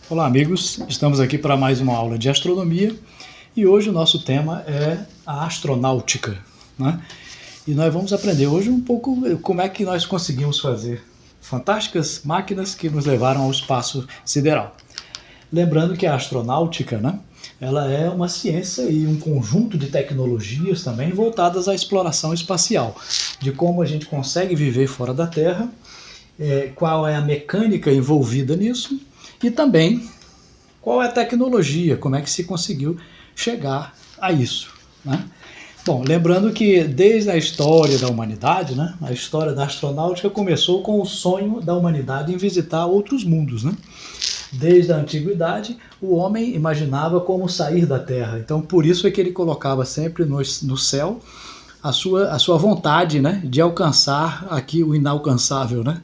Olá, amigos. Estamos aqui para mais uma aula de astronomia e hoje o nosso tema é a astronáutica, né? E nós vamos aprender hoje um pouco como é que nós conseguimos fazer fantásticas máquinas que nos levaram ao espaço sideral. Lembrando que a astronáutica, né, ela é uma ciência e um conjunto de tecnologias também voltadas à exploração espacial, de como a gente consegue viver fora da Terra, qual é a mecânica envolvida nisso e também qual é a tecnologia, como é que se conseguiu chegar a isso, né? Bom, lembrando que desde a história da humanidade, né, a história da astronáutica começou com o sonho da humanidade em visitar outros mundos, né? Desde a antiguidade, o homem imaginava como sair da Terra. Então, por isso é que ele colocava sempre no céu a sua vontade, né, de alcançar aqui o inalcançável, né?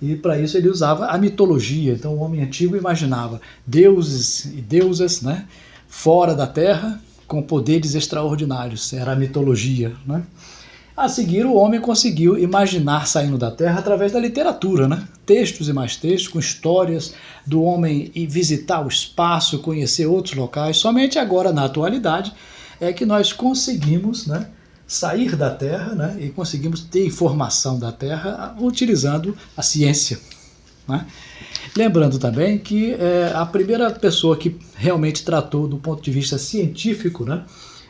E para isso ele usava a mitologia. Então o homem antigo imaginava deuses e deusas, né, fora da Terra com poderes extraordinários. Era a mitologia, né? A seguir, o homem conseguiu imaginar saindo da Terra através da literatura, né? Textos e mais textos, com histórias do homem ir visitar o espaço, conhecer outros locais. Somente agora, na atualidade, é que nós conseguimos, né, sair da Terra, né, e conseguimos ter informação da Terra utilizando a ciência, né? Lembrando também que a primeira pessoa que realmente tratou do ponto de vista científico, né,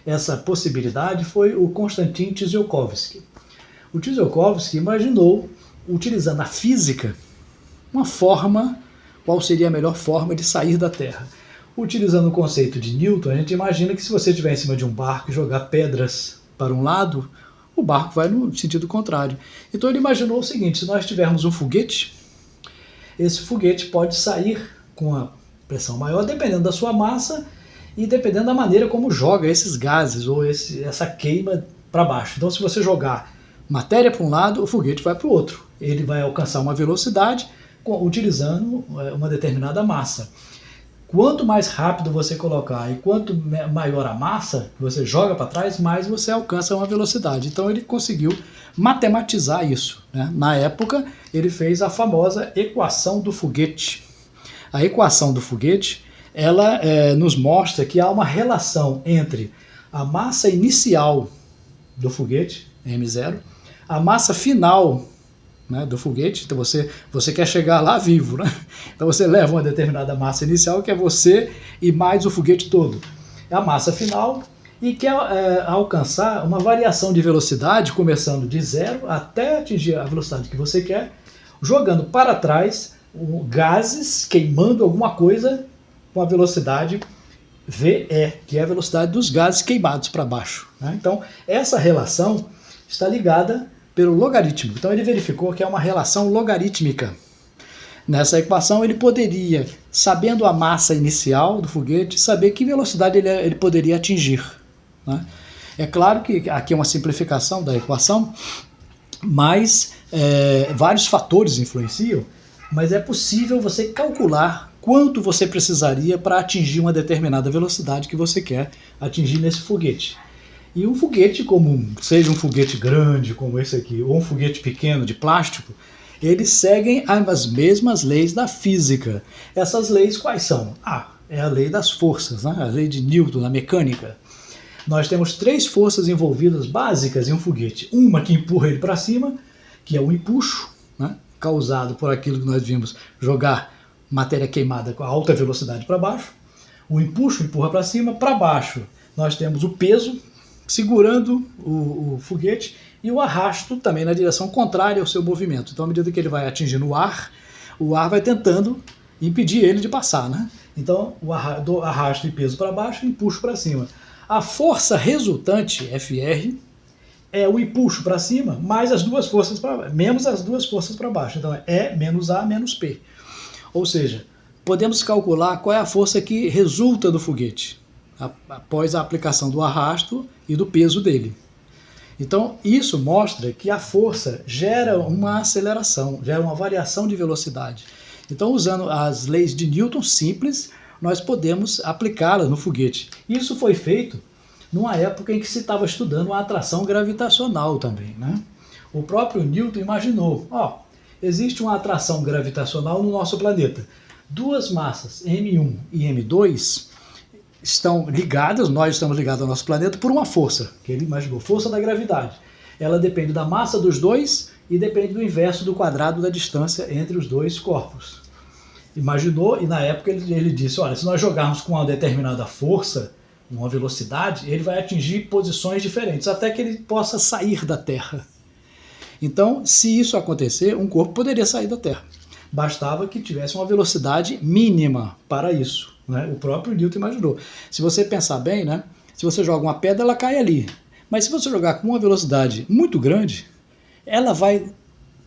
essa possibilidade foi o Konstantin Tsiolkovsky. O Tsiolkovsky imaginou, utilizando a física, uma forma, qual seria a melhor forma de sair da Terra. Utilizando o conceito de Newton, a gente imagina que se você estiver em cima de um barco e jogar pedras para um lado, o barco vai no sentido contrário. Então ele imaginou o seguinte: se nós tivermos um foguete, esse foguete pode sair com a pressão maior, dependendo da sua massa e dependendo da maneira como joga esses gases ou essa queima para baixo. Então, se você jogar matéria para um lado, o foguete vai para o outro. Ele vai alcançar uma velocidade utilizando uma determinada massa. Quanto mais rápido você colocar e quanto maior a massa que você joga para trás, mais você alcança uma velocidade. Então ele conseguiu matematizar isso, né? Na época, ele fez a famosa equação do foguete. A equação do foguete, ela nos mostra que há uma relação entre a massa inicial do foguete, m0, a massa final, né, do foguete. Então você quer chegar lá vivo, né? Então você leva uma determinada massa inicial, que é você e mais o foguete todo. É a massa final e quer alcançar uma variação de velocidade, começando de 0 até atingir a velocidade que você quer, jogando para trás gases, queimando alguma coisa com a velocidade VE, que é a velocidade dos gases queimados para baixo, né? Então essa relação está ligada pelo logaritmo. Então ele verificou que é uma relação logarítmica. Nessa equação ele poderia, sabendo a massa inicial do foguete, saber que velocidade ele poderia atingir, né? É claro que aqui é uma simplificação da equação, mas vários fatores influenciam, mas é possível você calcular quanto você precisaria para atingir uma determinada velocidade que você quer atingir nesse foguete. E um foguete comum, seja um foguete grande como esse aqui, ou um foguete pequeno de plástico, eles seguem as mesmas leis da física. Essas leis quais são? É a lei das forças, né? A lei de Newton, da mecânica. Nós temos 3 forças envolvidas básicas em um foguete. Uma que empurra ele para cima, que é o empuxo, né, causado por aquilo que nós vimos, jogar matéria queimada com alta velocidade para baixo. O empuxo empurra para cima. Para baixo nós temos o peso segurando o foguete e o arrasto também na direção contrária ao seu movimento. Então, à medida que ele vai atingindo o ar vai tentando impedir ele de passar, né? Então, o arrasto e peso para baixo e empuxo para cima. A força resultante, FR, é o empuxo para cima mais as duas forças menos as duas forças para baixo. Então, é E menos A menos P. Ou seja, podemos calcular qual é a força que resulta do foguete após a aplicação do arrasto e do peso dele. Então, isso mostra que a força gera uma aceleração, gera uma variação de velocidade. Então, usando as leis de Newton simples, nós podemos aplicá-las no foguete. Isso foi feito numa época em que se estava estudando a atração gravitacional também, né? O próprio Newton imaginou, existe uma atração gravitacional no nosso planeta. duas massas, M1 e M2, estão ligadas, nós estamos ligados ao nosso planeta por uma força, que ele imaginou, força da gravidade. Ela depende da massa dos dois e depende do inverso do quadrado da distância entre os dois corpos. Imaginou, e na época ele disse, olha, se nós jogarmos com uma determinada força, uma velocidade, ele vai atingir posições diferentes, até que ele possa sair da Terra. Então, se isso acontecer, um corpo poderia sair da Terra. Bastava que tivesse uma velocidade mínima para isso, né? O próprio Newton imaginou. Se você pensar bem, né? Se você joga uma pedra, ela cai ali. Mas se você jogar com uma velocidade muito grande, ela vai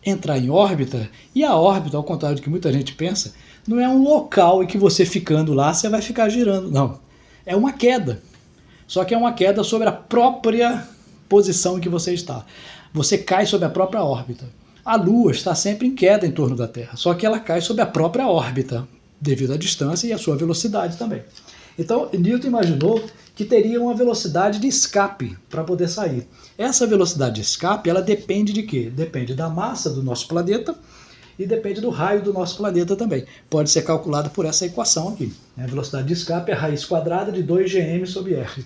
entrar em órbita, e a órbita, ao contrário do que muita gente pensa, não é um local em que você ficando lá, você vai ficar girando, não. É uma queda. Só que é uma queda sobre a própria posição em que você está. Você cai sobre a própria órbita. A Lua está sempre em queda em torno da Terra, só que ela cai sobre a própria órbita, devido à distância e à sua velocidade também. Então, Newton imaginou que teria uma velocidade de escape para poder sair. Essa velocidade de escape, ela depende de quê? Depende da massa do nosso planeta e depende do raio do nosso planeta também. Pode ser calculada por essa equação aqui. A velocidade de escape é a raiz quadrada de 2gm sobre r.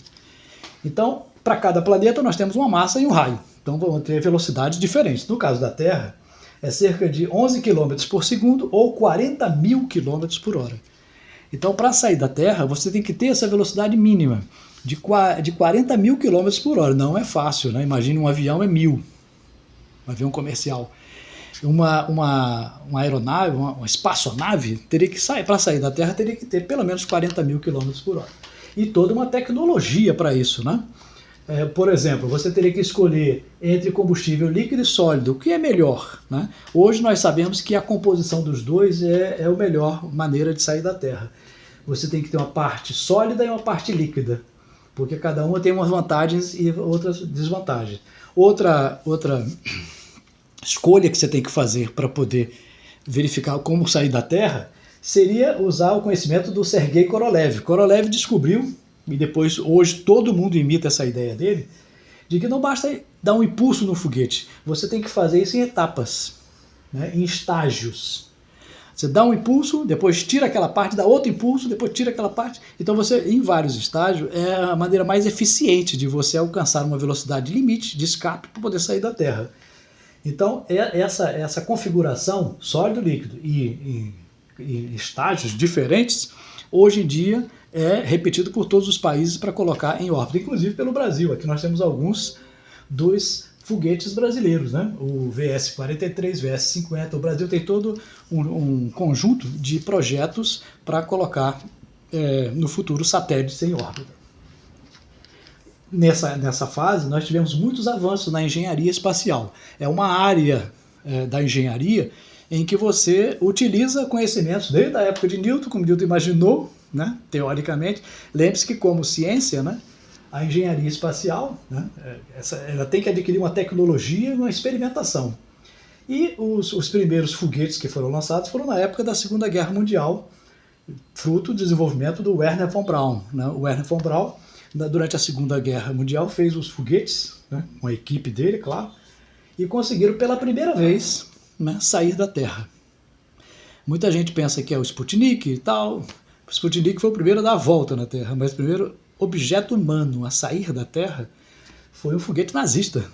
Então, para cada planeta, nós temos uma massa e um raio. Então, vamos ter velocidades diferentes. No caso da Terra, é cerca de 11 km por segundo ou 40 mil km por hora. Então, para sair da Terra, você tem que ter essa velocidade mínima de 40 mil km por hora. Não é fácil, né? Imagina um avião é 1000, um avião comercial. Uma aeronave, uma espaçonave, teria que sair, para sair da Terra, teria que ter pelo menos 40 mil km por hora. E toda uma tecnologia para isso, né? Por exemplo, você teria que escolher entre combustível líquido e sólido, o que é melhor, né? Hoje nós sabemos que a composição dos dois é a melhor maneira de sair da Terra. Você tem que ter uma parte sólida e uma parte líquida, porque cada uma tem umas vantagens e outras desvantagens. Outra escolha que você tem que fazer para poder verificar como sair da Terra seria usar o conhecimento do Sergei Korolev. Korolev descobriu, e depois hoje todo mundo imita essa ideia dele, de que não basta dar um impulso no foguete, você tem que fazer isso em etapas, né, em estágios. Você dá um impulso, depois tira aquela parte, dá outro impulso, depois tira aquela parte. Então você, em vários estágios, é a maneira mais eficiente de você alcançar uma velocidade limite de escape para poder sair da Terra. Então essa configuração sólido-líquido e estágios diferentes, hoje em dia é repetido por todos os países para colocar em órbita, inclusive pelo Brasil. Aqui nós temos alguns dos foguetes brasileiros, né? O VS-43, VS-50. O Brasil tem todo um conjunto de projetos para colocar no futuro satélites em órbita. Nessa fase, nós tivemos muitos avanços na engenharia espacial. É uma área da engenharia em que você utiliza conhecimentos desde a época de Newton, como Newton imaginou, né, teoricamente. Lembre-se que, como ciência, né, a engenharia espacial, né, ela tem que adquirir uma tecnologia e uma experimentação. E os primeiros foguetes que foram lançados foram na época da Segunda Guerra Mundial, fruto do desenvolvimento do Wernher von Braun. Né? O Wernher von Braun, durante a Segunda Guerra Mundial, fez os foguetes, né, com a equipe dele, claro, e conseguiram pela primeira vez, né, sair da Terra. Muita gente pensa que é o Sputnik e tal. O Sputnik foi o primeiro a dar a volta na Terra, mas o primeiro objeto humano a sair da Terra foi um foguete nazista,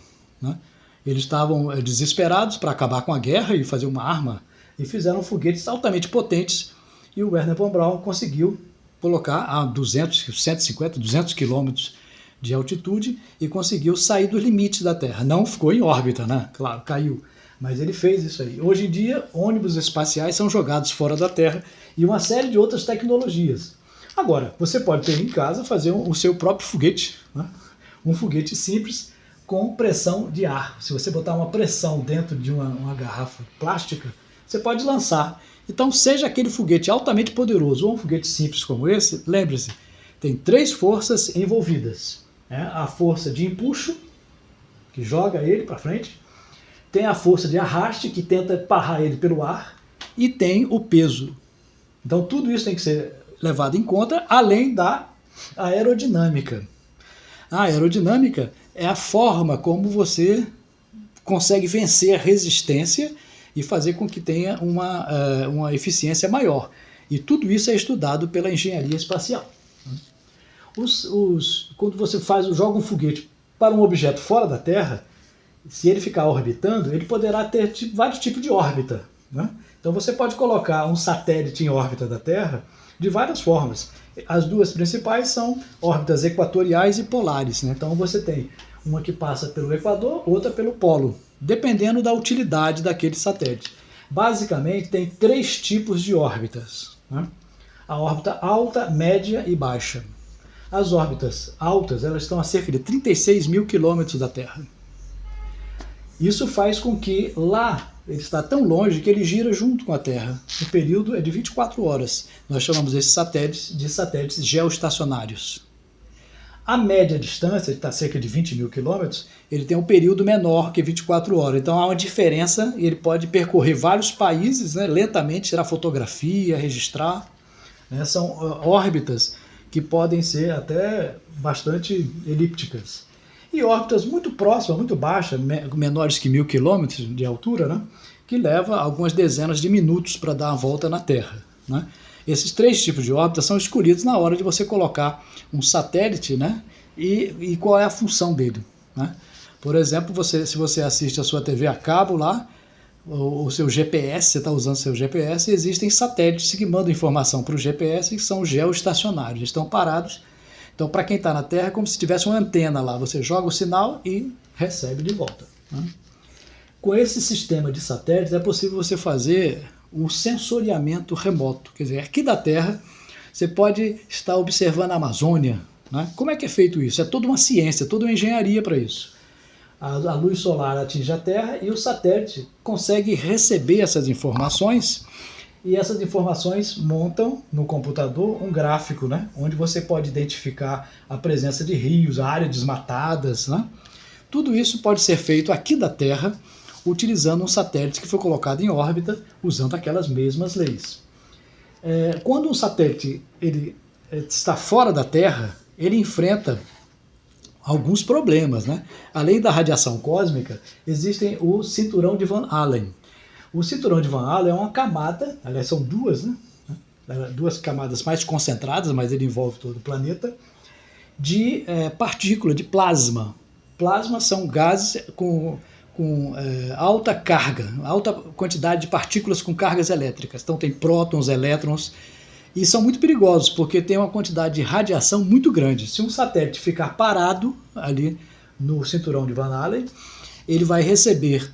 né? Eles estavam desesperados para acabar com a guerra e fazer uma arma, e fizeram foguetes altamente potentes, e o Wernher von Braun conseguiu colocar a 200, 150, 200 quilômetros de altitude e conseguiu sair dos limites da Terra. Não ficou em órbita, né? Claro, caiu. Mas ele fez isso aí. Hoje em dia, ônibus espaciais são jogados fora da Terra e uma série de outras tecnologias. Agora, você pode ter em casa, fazer o seu próprio foguete, né? Um foguete simples com pressão de ar. Se você botar uma pressão dentro de uma garrafa plástica, você pode lançar. Então, seja aquele foguete altamente poderoso ou um foguete simples como esse, lembre-se, tem 3 forças envolvidas. A força de empuxo, que joga ele para frente, tem a força de arraste, que tenta empurrar ele pelo ar, e tem o peso. Então, tudo isso tem que ser levado em conta, além da aerodinâmica. A aerodinâmica é a forma como você consegue vencer a resistência e fazer com que tenha uma eficiência maior. E tudo isso é estudado pela engenharia espacial. Quando você joga um foguete para um objeto fora da Terra, se ele ficar orbitando, ele poderá ter vários tipos de órbita, né? Então você pode colocar um satélite em órbita da Terra de várias formas. As duas principais são órbitas equatoriais e polares, né? Então você tem uma que passa pelo Equador, outra pelo Polo, dependendo da utilidade daquele satélite. Basicamente tem 3 tipos de órbitas, né? A órbita alta, média e baixa. As órbitas altas, elas estão a cerca de 36 mil quilômetros da Terra. Isso faz com que lá ele está tão longe que ele gira junto com a Terra. O período é de 24 horas. Nós chamamos esses satélites de satélites geoestacionários. A média distância, está cerca de 20 mil quilômetros, ele tem um período menor que 24 horas. Então há uma diferença e ele pode percorrer vários países, né, lentamente, tirar fotografia, registrar. Né, são órbitas que podem ser até bastante elípticas. E órbitas muito próximas, muito baixas, menores que 1000 quilômetros de altura, né, que leva algumas dezenas de minutos para dar a volta na Terra. Né. Esses 3 tipos de órbitas são escolhidos na hora de você colocar um satélite, né, e qual é a função dele. Né. Por exemplo, se você assiste a sua TV a cabo lá, o seu GPS, você está usando seu GPS, existem satélites que mandam informação para o GPS que são geoestacionários, eles estão parados. Então, para quem está na Terra, é como se tivesse uma antena lá, você joga o sinal e recebe de volta. Né? Com esse sistema de satélites é possível você fazer o sensoriamento remoto, quer dizer, aqui da Terra você pode estar observando a Amazônia. Né? Como é que é feito isso? É toda uma ciência, toda uma engenharia para isso. A luz solar atinge a Terra e o satélite consegue receber essas informações e essas informações montam no computador um gráfico, né, onde você pode identificar a presença de rios, áreas desmatadas. Né? Tudo isso pode ser feito aqui da Terra utilizando um satélite que foi colocado em órbita usando aquelas mesmas leis. Quando um satélite ele está fora da Terra, ele enfrenta alguns problemas, né? Além da radiação cósmica, existem o cinturão de Van Allen. O cinturão de Van Allen é uma camada, aliás são duas, né? 2 camadas mais concentradas, mas ele envolve todo o planeta, de partícula, de plasma. Plasma são gases com alta carga, alta quantidade de partículas com cargas elétricas. Então tem prótons, elétrons, e são muito perigosos, porque tem uma quantidade de radiação muito grande. Se um satélite ficar parado ali no cinturão de Van Allen, ele vai receber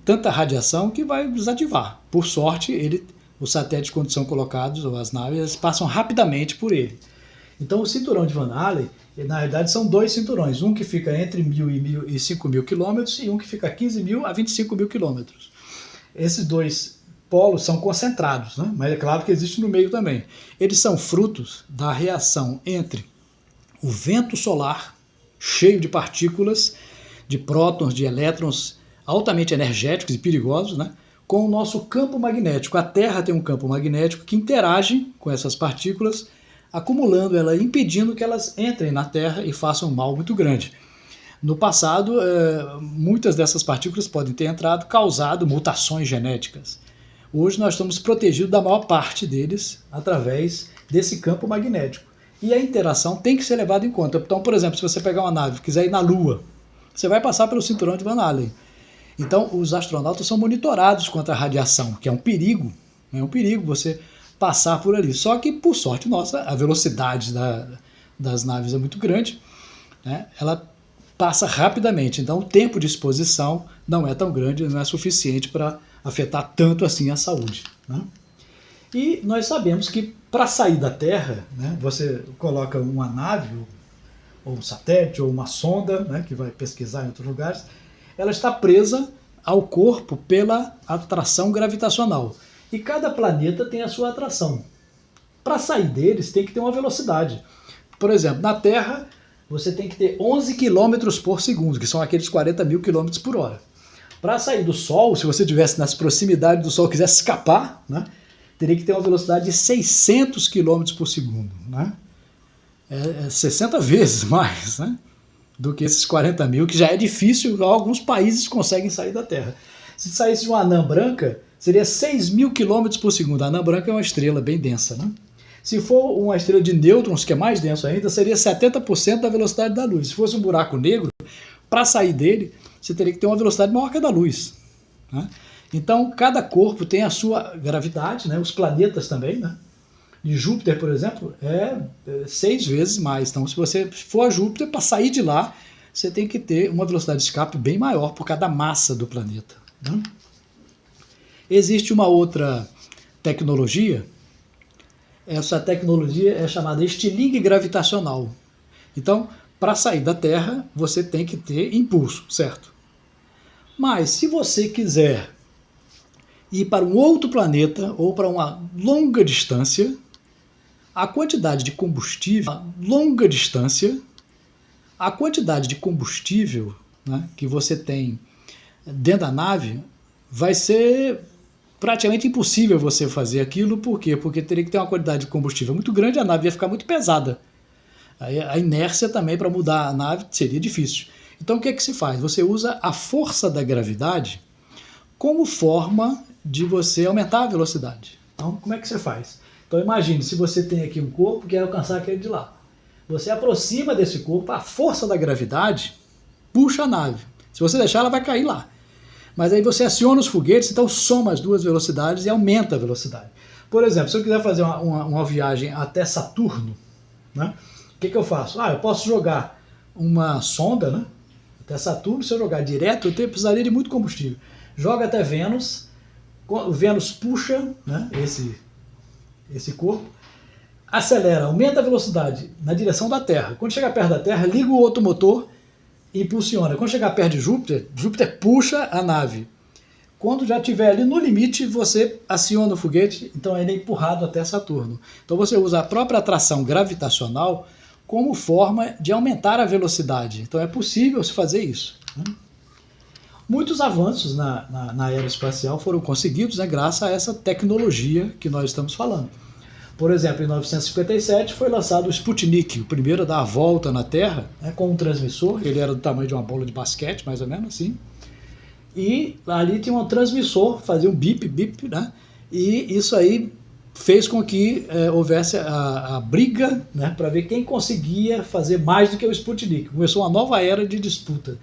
tanta radiação que vai desativar. Por sorte, os satélites, quando são colocados, ou as naves, eles passam rapidamente por ele. Então o cinturão de Van Allen, na realidade, são 2 cinturões. Um que fica entre 1.000 e 5.000 quilômetros e um que fica 15.000 a 25.000 quilômetros. Esses 2 polos são concentrados, né? Mas é claro que existe no meio também. Eles são frutos da reação entre o vento solar, cheio de partículas, de prótons, de elétrons altamente energéticos e perigosos, né? Com o nosso campo magnético. A Terra tem um campo magnético que interage com essas partículas, acumulando ela, impedindo que elas entrem na Terra e façam um mal muito grande. No passado, muitas dessas partículas podem ter entrado, causado mutações genéticas. Hoje nós estamos protegidos da maior parte deles através desse campo magnético. E a interação tem que ser levada em conta. Então, por exemplo, se você pegar uma nave e quiser ir na Lua, você vai passar pelo cinturão de Van Allen. Então, os astronautas são monitorados contra a radiação, que é um perigo. É um perigo você passar por ali. Só que, por sorte nossa, a velocidade das naves é muito grande, né? Ela passa rapidamente. Então, o tempo de exposição não é tão grande, não é suficiente para afetar tanto assim a saúde. Né? E nós sabemos que para sair da Terra, né, você coloca uma nave, ou um satélite, ou uma sonda, né, que vai pesquisar em outros lugares, ela está presa ao corpo pela atração gravitacional. E cada planeta tem a sua atração. Para sair deles tem que ter uma velocidade. Por exemplo, na Terra você tem que ter 11 km por segundo, que são aqueles 40.000 km por hora. Para sair do Sol, se você estivesse nas proximidades do Sol e quisesse escapar, né, teria que ter uma velocidade de 600 km por segundo. Né? 60 vezes mais, né, do que esses 40.000, que já é difícil, alguns países conseguem sair da Terra. Se saísse de uma anã branca, seria 6.000 km por segundo. A anã branca é uma estrela bem densa, né? Se for uma estrela de nêutrons, que é mais denso ainda, seria 70% da velocidade da luz. Se fosse um buraco negro, para sair dele, você teria que ter uma velocidade maior que a da luz, né? Então, cada corpo tem a sua gravidade, né? Os planetas também, né? E Júpiter, por exemplo, é 6 vezes mais. Então, se você for a Júpiter, para sair de lá, você tem que ter uma velocidade de escape bem maior por causa da massa do planeta, né? Existe uma outra tecnologia. Essa tecnologia é chamada estilingue gravitacional. Então, para sair da Terra, você tem que ter impulso, certo? Mas, se você quiser ir para um outro planeta ou para uma longa distância, a quantidade de combustível, né, que você tem dentro da nave vai ser praticamente impossível você fazer aquilo. Por quê? Porque teria que ter uma quantidade de combustível muito grande, a nave ia ficar muito pesada. Aí a inércia também para mudar a nave seria difícil. Então o que é que se faz? Você usa a força da gravidade como forma de você aumentar a velocidade. Então como é que você faz? Então imagine, se você tem aqui um corpo que quer alcançar aquele de lá. Você aproxima desse corpo, a força da gravidade puxa a nave. Se você deixar, ela vai cair lá. Mas aí você aciona os foguetes, então soma as duas velocidades e aumenta a velocidade. Por exemplo, se eu quiser fazer uma viagem até Saturno, né, o que eu faço? Eu posso jogar uma sonda, né, até Saturno. Se eu jogar direto, eu precisaria de muito combustível. Joga até Vênus, o Vênus puxa, né, esse corpo, acelera, aumenta a velocidade na direção da Terra. Quando chegar perto da Terra, liga o outro motor e impulsiona. Quando chegar perto de Júpiter, Júpiter puxa a nave. Quando já estiver ali no limite, você aciona o foguete, então ele é empurrado até Saturno. Então você usa a própria atração gravitacional como forma de aumentar a velocidade. Então é possível se fazer isso, né? Muitos avanços na aeroespacial foram conseguidos, né, graças a essa tecnologia que nós estamos falando. Por exemplo, em 1957 foi lançado o Sputnik, o primeiro a dar a volta na Terra, né, com um transmissor. Ele era do tamanho de uma bola de basquete, mais ou menos assim. E ali tinha um transmissor, fazia um bip, bip, né? E isso aí fez com que houvesse a briga, né, para ver quem conseguia fazer mais do que o Sputnik. Começou uma nova era de disputa.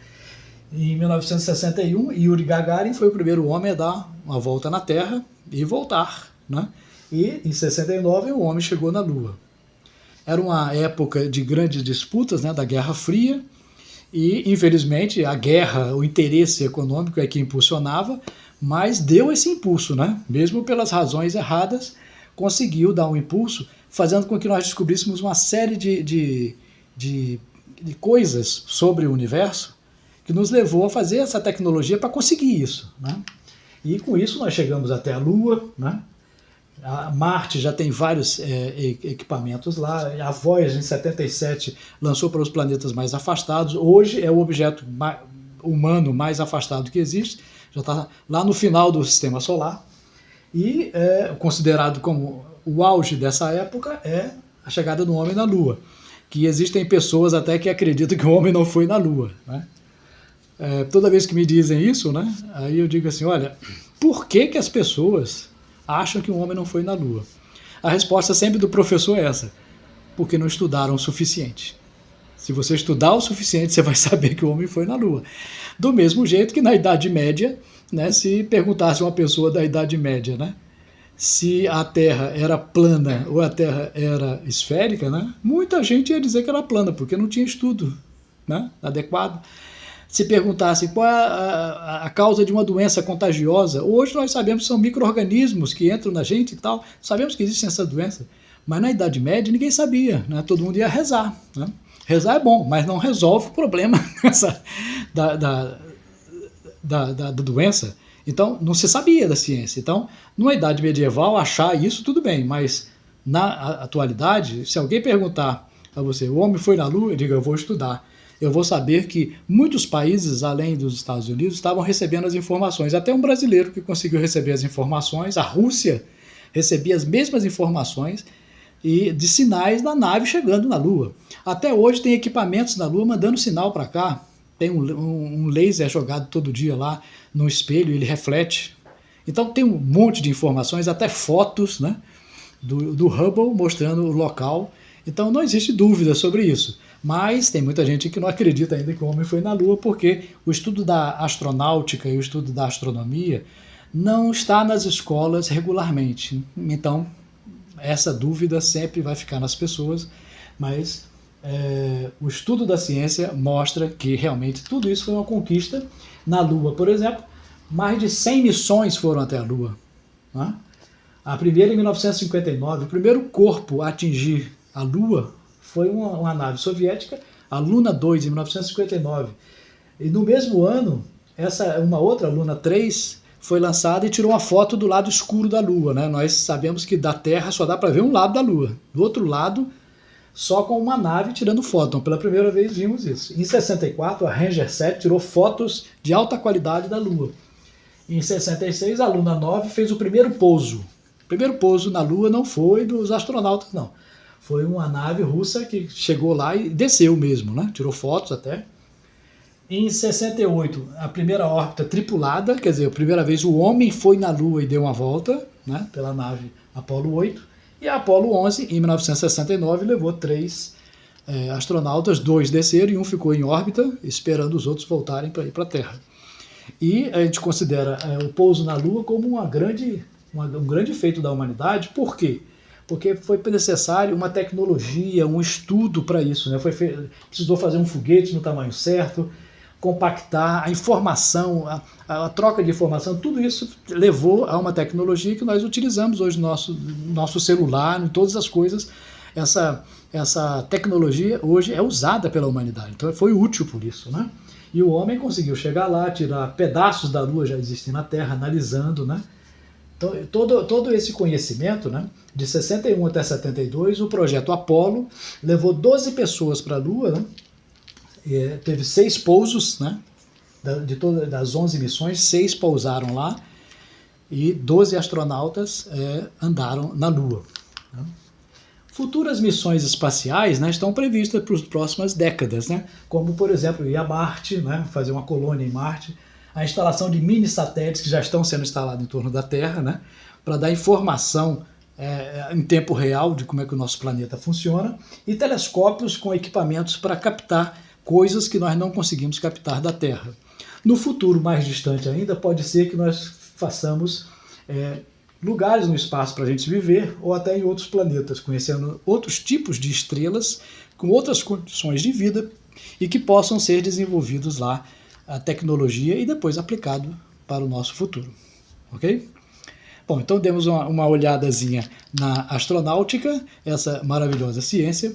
Em 1961, Yuri Gagarin foi o primeiro homem a dar uma volta na Terra e voltar, né? E em 69 o homem chegou na Lua. Era uma época de grandes disputas, né, da Guerra Fria, e infelizmente a guerra, o interesse econômico é que impulsionava, mas deu esse impulso, né? Mesmo pelas razões erradas, conseguiu dar um impulso, fazendo com que nós descobríssemos uma série de coisas sobre o universo que nos levou a fazer essa tecnologia para conseguir isso, né? E com isso nós chegamos até a Lua, né? A Marte já tem vários equipamentos lá. A Voyager em 77 lançou para os planetas mais afastados. Hoje é o objeto humano mais afastado que existe, já está lá no final do sistema solar. E considerado como o auge dessa época é a chegada do homem na Lua, que existem pessoas até que acreditam que o homem não foi na Lua, né? Toda vez que me dizem isso, né, aí eu digo assim, olha, por que as pessoas acham que o homem não foi na Lua? A resposta sempre do professor é essa: porque não estudaram o suficiente. Se você estudar o suficiente, você vai saber que o homem foi na Lua. Do mesmo jeito que na Idade Média, né, se perguntasse uma pessoa da Idade Média, né, se a Terra era plana ou a Terra era esférica, né, muita gente ia dizer que era plana, porque não tinha estudo, né, adequado. Se perguntasse qual é a causa de uma doença contagiosa, hoje nós sabemos que são micro-organismos que entram na gente e tal, sabemos que existe essa doença, mas na Idade Média ninguém sabia, né? Todo mundo ia rezar, né? Rezar é bom, mas não resolve o problema da doença. Então não se sabia da ciência. Então, na Idade Medieval, achar isso tudo bem, mas na atualidade, se alguém perguntar a você, o homem foi na Lua? Eu digo, eu vou estudar. Eu vou saber que muitos países, além dos Estados Unidos, estavam recebendo as informações. Até um brasileiro que conseguiu receber as informações, a Rússia recebia as mesmas informações e de sinais da nave chegando na Lua. Até hoje tem equipamentos na Lua mandando sinal para cá. Tem um laser jogado todo dia lá no espelho, ele reflete. Então tem um monte de informações, até fotos, né, do Hubble mostrando o local. Então não existe dúvida sobre isso. Mas tem muita gente que não acredita ainda que o homem foi na Lua, porque o estudo da astronáutica e o estudo da astronomia não está nas escolas regularmente. Então, essa dúvida sempre vai ficar nas pessoas, mas o estudo da ciência mostra que realmente tudo isso foi uma conquista. Na Lua, por exemplo, mais de 100 missões foram até a Lua, né? A primeira em 1959, o primeiro corpo a atingir a Lua foi uma nave soviética, a Luna 2, em 1959. E no mesmo ano, uma outra Luna 3 foi lançada e tirou uma foto do lado escuro da Lua, né? Nós sabemos que da Terra só dá para ver um lado da Lua. Do outro lado, só com uma nave tirando foto. Então, pela primeira vez vimos isso. Em 64, a Ranger 7 tirou fotos de alta qualidade da Lua. Em 66, a Luna 9 fez o primeiro pouso. O primeiro pouso na Lua não foi dos astronautas, não. Foi uma nave russa que chegou lá e desceu mesmo, né? Tirou fotos até. Em 68, a primeira órbita tripulada, quer dizer, a primeira vez o homem foi na Lua e deu uma volta, né, pela nave Apollo 8. E a Apollo 11, em 1969, levou 3 astronautas, 2 desceram e um ficou em órbita, esperando os outros voltarem para ir para a Terra. E a gente considera o pouso na Lua como um grande feito da humanidade. Por quê? Porque foi necessário uma tecnologia, um estudo para isso, né? Precisou fazer um foguete no tamanho certo, compactar a informação, a troca de informação, tudo isso levou a uma tecnologia que nós utilizamos hoje no nosso celular, em todas as coisas. Essa tecnologia hoje é usada pela humanidade, então foi útil por isso, né? E o homem conseguiu chegar lá, tirar pedaços da Lua já existem na Terra, analisando, né? Então, todo esse conhecimento, né, de 61 até 72, o projeto Apollo levou 12 pessoas para a Lua, né? Teve 6 pousos, né? Das 11 missões, 6 pousaram lá e 12 astronautas andaram na Lua, né? Futuras missões espaciais, né, estão previstas para as próximas décadas, né? Como, por exemplo, ir a Marte, né, fazer uma colônia em Marte, a instalação de mini satélites que já estão sendo instalados em torno da Terra, né, para dar informação em tempo real de como é que o nosso planeta funciona, e telescópios com equipamentos para captar coisas que nós não conseguimos captar da Terra. No futuro mais distante ainda, pode ser que nós façamos lugares no espaço para a gente viver, ou até em outros planetas, conhecendo outros tipos de estrelas, com outras condições de vida, e que possam ser desenvolvidos lá a tecnologia e depois aplicado para o nosso futuro. Ok? Bom, então demos uma olhadazinha na astronáutica, essa maravilhosa ciência,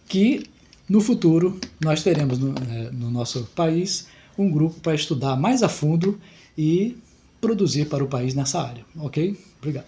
que no futuro nós teremos no nosso país um grupo para estudar mais a fundo e produzir para o país nessa área. Ok? Obrigado.